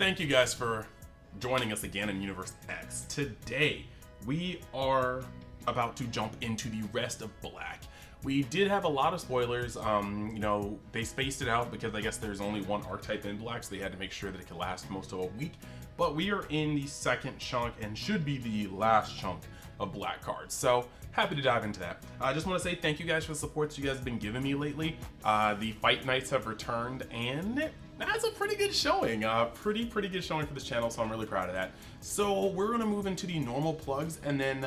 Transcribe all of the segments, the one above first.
Thank you guys for joining us again in Universe X. Today, we are about to jump into the rest of Black. We did have a lot of spoilers. They spaced it out because I guess there's only one archetype in Black, so they had to make sure that it could last most of a week. But we are in the second chunk and should be the last chunk of Black cards. So happy to dive into that. I just want to say thank you guys for the support that you guys have been giving me lately. The Fight Nights have returned and that's a pretty good showing. Pretty good showing for this channel, so I'm really proud of that. So we're gonna move into the normal plugs and then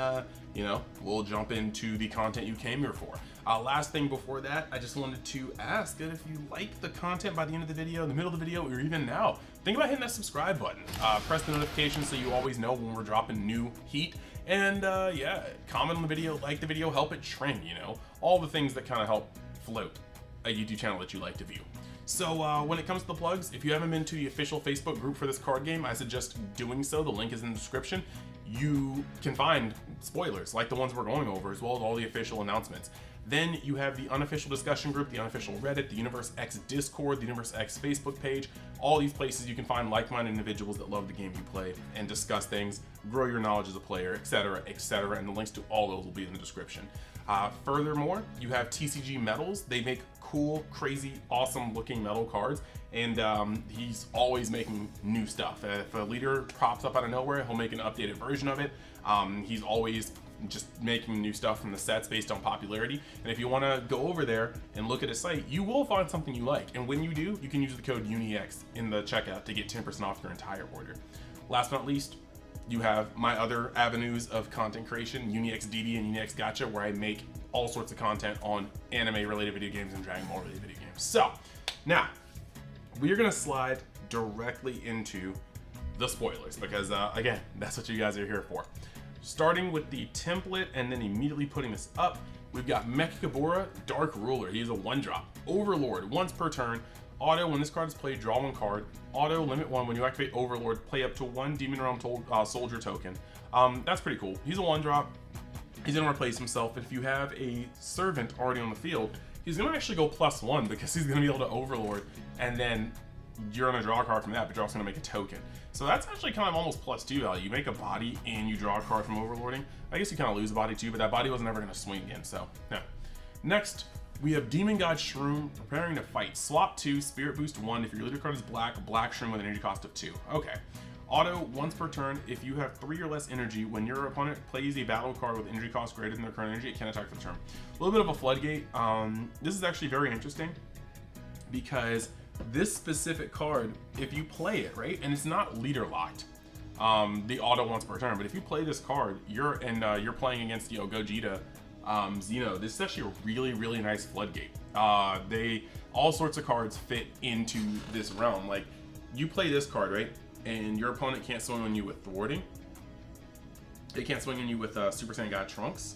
we'll jump into the content you came here for. Last thing before that, I just wanted to ask that if you like the content by the end of the video, in the middle of the video, or even now, think about hitting that subscribe button. Press the notification so you always know when we're dropping new heat. And yeah, comment on the video, like the video, help it trend, all the things that kind of help float a YouTube channel that you like to view. So when it comes to the plugs, if you haven't been to the official Facebook group for this card game, I suggest doing so. The link is in the description. You can find spoilers like the ones we're going over, as well as all the official announcements. Then you have the unofficial discussion group, the unofficial Reddit, the Universe X Discord, the Universe X Facebook page. All these places you can find like-minded individuals that love the game you play and discuss things, grow your knowledge as a player, etc., etc. And the links to all those will be in the description. Furthermore, you have TCGMetalZ. They make cool, crazy, awesome looking metal cards, and he's always making new stuff. If a leader pops up out of nowhere, he'll make an updated version of it. He's always just making new stuff from the sets based on popularity. And if you want to go over there and look at his site, you will find something you like. And when you do, you can use the code UNIX in the checkout to get 10% off your entire order. Last but not least, you have my other avenues of content creation, UniXDD and UniX Gacha, where I make all sorts of content on anime-related video games and Dragon Ball-related video games. So, now, we are going to slide directly into the spoilers, because, again, that's what you guys are here for. Starting with the template and then immediately putting this up, we've got Mechakabura, Dark Ruler. He is a 1-drop. Overlord, once per turn. Auto, when this card is played, draw 1 card. Auto, limit 1. When you activate Overlord, play up to 1 Demon Realm Soldier token. That's pretty cool. He's a 1-drop. He's gonna replace himself. If you have a Servant already on the field, he's gonna actually go +1 because he's gonna be able to Overlord, and then you're gonna draw a card from that, but you're also gonna make a token. So that's actually kind of almost +2 value. You make a body and you draw a card from Overlording. I guess you kind of lose a body too, but that body wasn't ever gonna swing again, so no. Next, we have Demon God Shroom, preparing to fight. Swap 2, Spirit Boost 1. If your leader card is black Shroom with an energy cost of 2. Okay. Auto, once per turn. If you have 3 or less energy, when your opponent plays a battle card with energy cost greater than their current energy, it can attack for the turn. A little bit of a floodgate. This is actually very interesting because this specific card, if you play it, right, and it's not leader locked, the auto once per turn, but if you play this card, you're playing against Gogeta, Xeno, this is actually a really nice floodgate. All sorts of cards fit into this realm. Like, you play this card, right, and your opponent can't swing on you with thwarting. They can't swing on you with Super Saiyan God Trunks.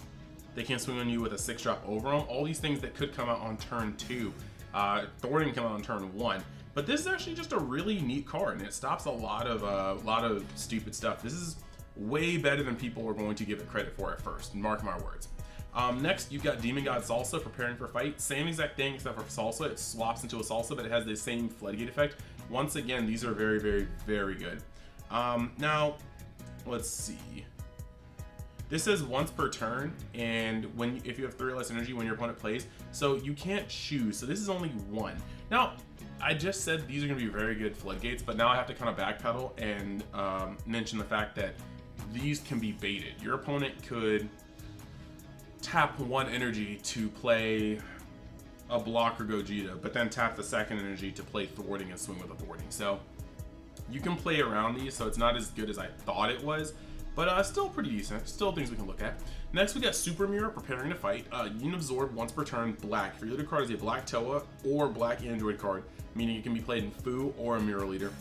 They can't swing on you with a 6-drop Overwhelm. All these things that could come out on turn 2. Thwarting come out on turn 1. But this is actually just a really neat card, and it stops a lot of stupid stuff. This is way better than people are going to give it credit for at first. Mark my words. Next, you've got Demon God Salsa, preparing for fight. Same exact thing except for Salsa. It swaps into a Salsa, but it has the same floodgate effect. Once again, these are very good. Now, let's see. This says once per turn, and if you have 3 or less energy when your opponent plays, so you can't choose. So this is only 1. Now, I just said these are going to be very good floodgates, but now I have to kind of backpedal and mention the fact that these can be baited. Your opponent could tap 1 energy to play a blocker Gogeta, but then tap the 2nd energy to play thwarting and swing with a thwarting. So you can play around these, so it's not as good as I thought it was, but still pretty decent. Still things we can look at. Next, we got Super Mirror, preparing to fight. Unabsorb, once per turn, black. If your leader card is a black Towa or black Android card, meaning it can be played in Fu or a Mirror Leader.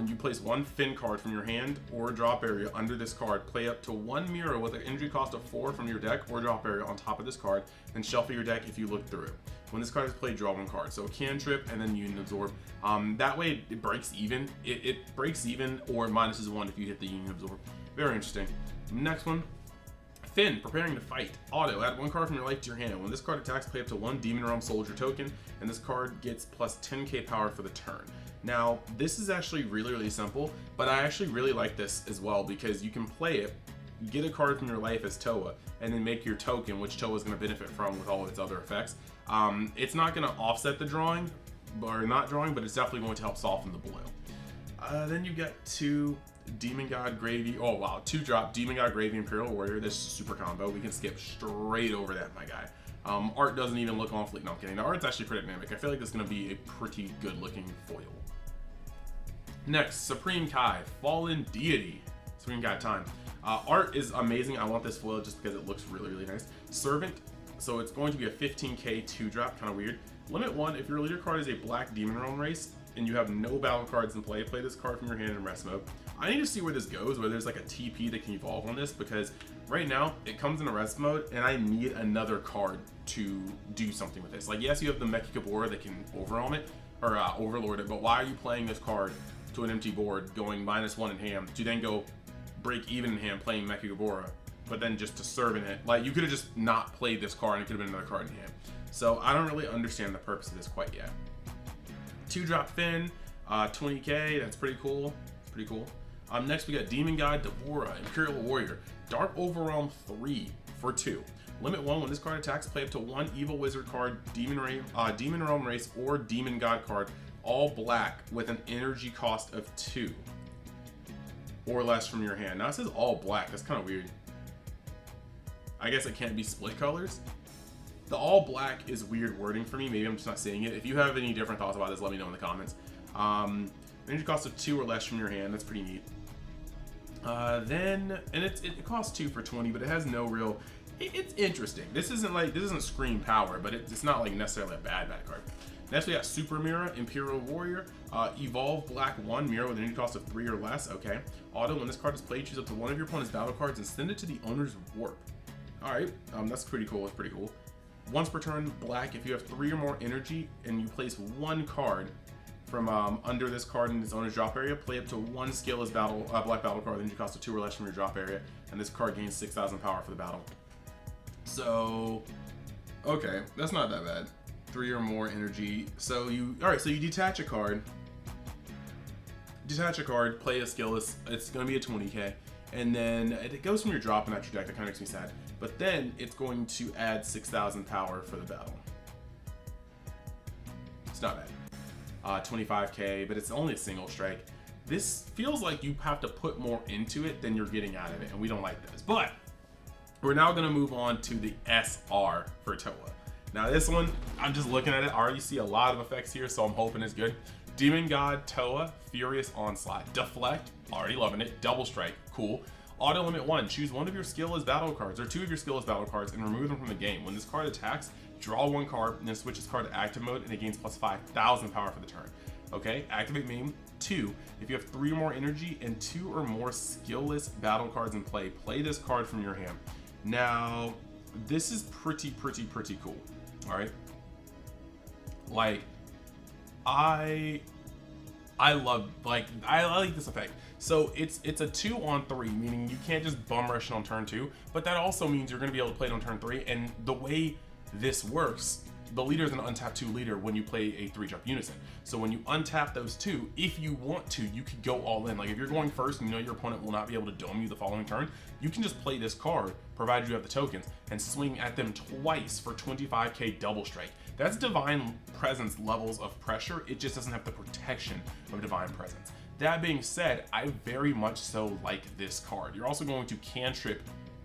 You place 1 Fin card from your hand or drop area under this card. Play up to 1 Mirror with an energy cost of 4 from your deck or drop area on top of this card, then shuffle your deck if you look through it. When this card is played, draw 1 card. So a cantrip and then Union Absorb. That way it breaks even. It breaks even or minuses 1 if you hit the Union Absorb. Very interesting. Next one. Finn, preparing to fight. Auto, add 1 card from your life to your hand. When this card attacks, play up to 1 Demon Realm Soldier token, and this card gets plus 10k power for the turn. Now, this is actually really simple, but I actually really like this as well because you can play it, get a card from your life as Towa, and then make your token, which Towa is going to benefit from with all of its other effects. It's not going to offset the drawing, or not drawing, but it's definitely going to help soften the blow. Then you get 2 Demon God Gravy. Oh wow, 2-drop Demon God Gravy Imperial Warrior. This is super combo. We can skip straight over that, my guy. Art doesn't even look on fleek. No, I'm kidding. The art's actually pretty dynamic. I feel like this is going to be a pretty good looking foil. Next, Supreme Kai, Fallen Deity. Supreme Kai time. Art is amazing. I want this foil just because it looks really nice. Servant, so it's going to be a 15k 2-drop, kind of weird. Limit 1, if your leader card is a black demon realm race and you have no battle cards in play, play this card from your hand in rest mode. I need to see where this goes, where there's like a TP that can evolve on this, because right now it comes in a rest mode and I need another card to do something with this. Like, yes, you have the Mechikabura that can overwhelm it, or overlord it, but why are you playing this card to an empty board, going -1 in hand, to then go break even in hand playing Mechikabura, but then just to serve in it? Like, you could have just not played this card and it could have been another card in hand. So I don't really understand the purpose of this quite yet. 2-drop Finn, 20k, that's pretty cool. It's pretty cool. Next we got Demon God Devora, Imperial Warrior, Dark Overwhelm 3 for 2. Limit 1, when this card attacks, play up to 1 Evil Wizard card, Demon Realm Race, or Demon God card, all black with an energy cost of 2 or less from your hand. Now it says all black, that's kind of weird. I guess it can't be split colors. The all black is weird wording for me. Maybe I'm just not seeing it. If you have any different thoughts about this, let me know in the comments. Energy cost of 2 or less from your hand, that's pretty neat. It costs 2 for 20, but it has no real, it's interesting. This isn't Scream Power, but it's not like necessarily a bad card. Next we got Super Mirror, Imperial Warrior, Evolve Black 1 Mirror with an energy cost of 3 or less. Okay. Auto, when this card is played, choose up to 1 of your opponent's battle cards and send it to the owner's warp. Alright, that's pretty cool. That's pretty cool. Once per turn, black, if you have 3 or more energy and you place 1 card from under this card in its owner's drop area, play up to 1 skillless black battle card with energy cost of 2 or less from your drop area, and this card gains 6,000 power for the battle. So, okay, that's not that bad. 3 or more energy. So you detach a card, play a skillless, it's going to be a 20k, and then it goes from your drop and out your deck. That kind of makes me sad. But then it's going to add 6,000 power for the battle. It's not bad. 25k, but it's only a single strike. This feels like you have to put more into it than you're getting out of it, and we don't like this. But we're now going to move on to the SR for Towa. Now this one, I'm just looking at it, I already see a lot of effects here, so I'm hoping it's good. Demon God Towa, Furious Onslaught. Deflect, already loving it. Double Strike, cool. Auto limit 1, choose 1 of your skillless battle cards, or 2 of your skillless battle cards, and remove them from the game. When this card attacks, draw 1 card, and then switch this card to active mode, and it gains plus 5,000 power for the turn. Okay, activate meme. 2, if you have 3 or more energy and 2 or more skillless battle cards in play, play this card from your hand. Now, this is pretty cool. All right, like I like this effect. So it's a 2-on-3, meaning you can't just bum rush it on turn 2, but that also means you're going to be able to play it on turn 3. And the way this works, the leader is an untap 2 leader when you play a 3-drop unison. So when you untap those 2, if you want to, you could go all in. Like if you're going first and you know your opponent will not be able to dome you the following turn, you can just play this card, provided you have the tokens, and swing at them twice for 25k double strike. That's Divine Presence levels of pressure. It just doesn't have the protection of Divine Presence. That being said, I very much so like this card. You're also going to cantrip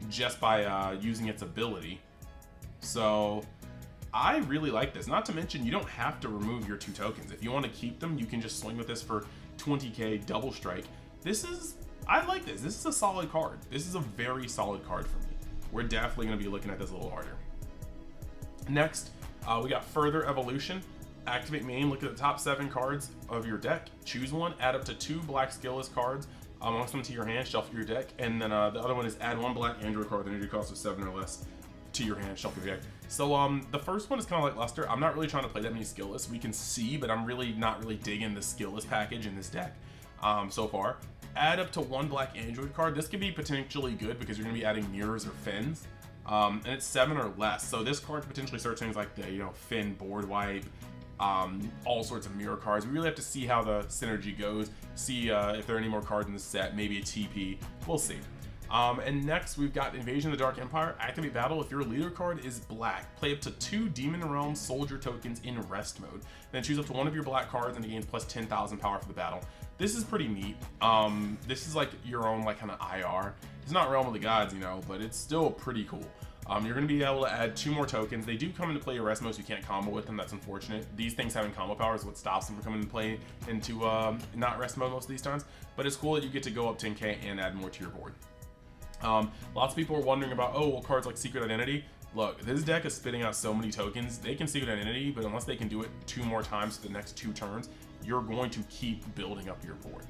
just by using its ability. So I really like this. Not to mention, you don't have to remove your 2 tokens. If you want to keep them, you can just swing with this for 20k double strike. I like this. This is a solid card. This is a very solid card for me. We're definitely going to be looking at this a little harder. Next, we got Further Evolution. Activate main, look at the top 7 cards of your deck, choose 1, add up to 2 black skillless cards amongst them to your hand, shuffle your deck, and then the other one is add 1 black android card with an energy cost of 7 or less to your hand, shuffle your deck. So the first one is kind of like Luster. I'm not really trying to play that many skillless. We can see, but I'm really not digging the skillless package in this deck so far. Add up to 1 black android card. This could be potentially good because you're going to be adding mirrors or fins, and it's 7 or less. So this card could potentially search things like the Fin board wipe, all sorts of mirror cards. We really have to see how the synergy goes, see if there are any more cards in the set, maybe a TP, we'll see. And next we've got Invasion of the Dark Empire. Activate battle if your leader card is black. Play up to 2 Demon Realm Soldier tokens in rest mode. Then choose up to one of your black cards and it gains plus 10,000 power for the battle. This is pretty neat. This is like your own like kind of IR. It's not Realm of the Gods, you know, but it's still pretty cool. You're going to be able to add 2 more tokens. They do come into play rest mode, so you can't combo with them. That's unfortunate. These things having combo power is what stops them from coming into play into not rest mode most of these times. But it's cool that you get to go up 10k and add more to your board. Lots of people are wondering about, oh, well, cards like Secret Identity. Look, this deck is spitting out so many tokens. They can Secret Identity, but unless they can do it 2 more times for the next 2 turns, you're going to keep building up your board.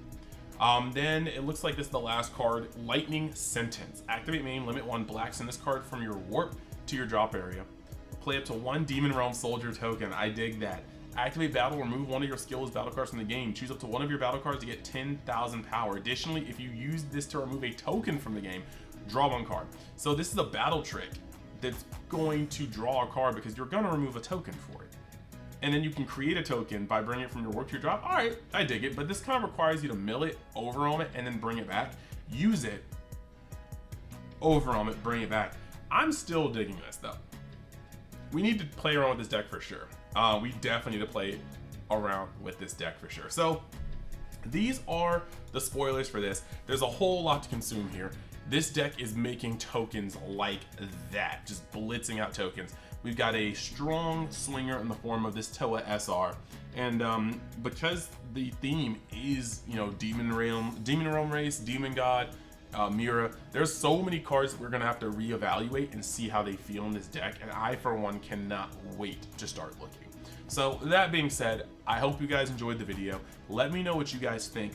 Then it looks like this is the last card, Lightning Sentence. Activate main, limit 1 black, send this card from your warp to your drop area. Play up to 1 Demon Realm Soldier token. I dig that. Activate battle, remove one of your skills battle cards from the game. Choose up to one of your battle cards to get 10,000 power. Additionally, if you use this to remove a token from the game, draw 1 card. So this is a battle trick that's going to draw a card because you're going to remove a token for it. And then you can create a token by bringing it from your work to your drop. All right, I dig it, but this kind of requires you to mill it, overwhelm it, and then bring it back. Use it, overwhelm it, bring it back. I'm still digging this though. We need to play around with this deck for sure. We definitely need to play around with this deck for sure. So these are the spoilers for this. There's a whole lot to consume here. This deck is making tokens like that, just blitzing out tokens. We've got a strong swinger in the form of this Towa SR, and because the theme is, you know, Demon Realm race, Demon God, Mira, there's so many cards that we're gonna have to reevaluate and see how they feel in this deck, and I for one cannot wait to start looking. So that being said, I hope you guys enjoyed the video. Let me know what you guys think.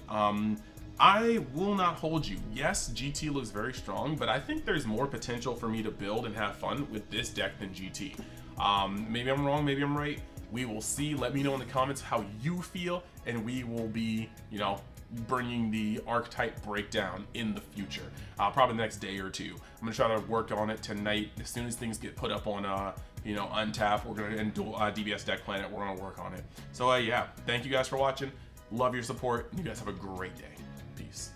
I will not hold you. Yes, GT looks very strong, but I think there's more potential for me to build and have fun with this deck than GT. Maybe I'm wrong, maybe I'm right. We will see. Let me know in the comments how you feel, and we will be, you know, bringing the archetype breakdown in the future. Probably the next day or 2. I'm gonna try to work on it tonight. As soon as things get put up on, you know, Untap, we're gonna and DBS Deck Planet. We're gonna work on it. So yeah, thank you guys for watching. Love your support. You guys have a great day. Peace.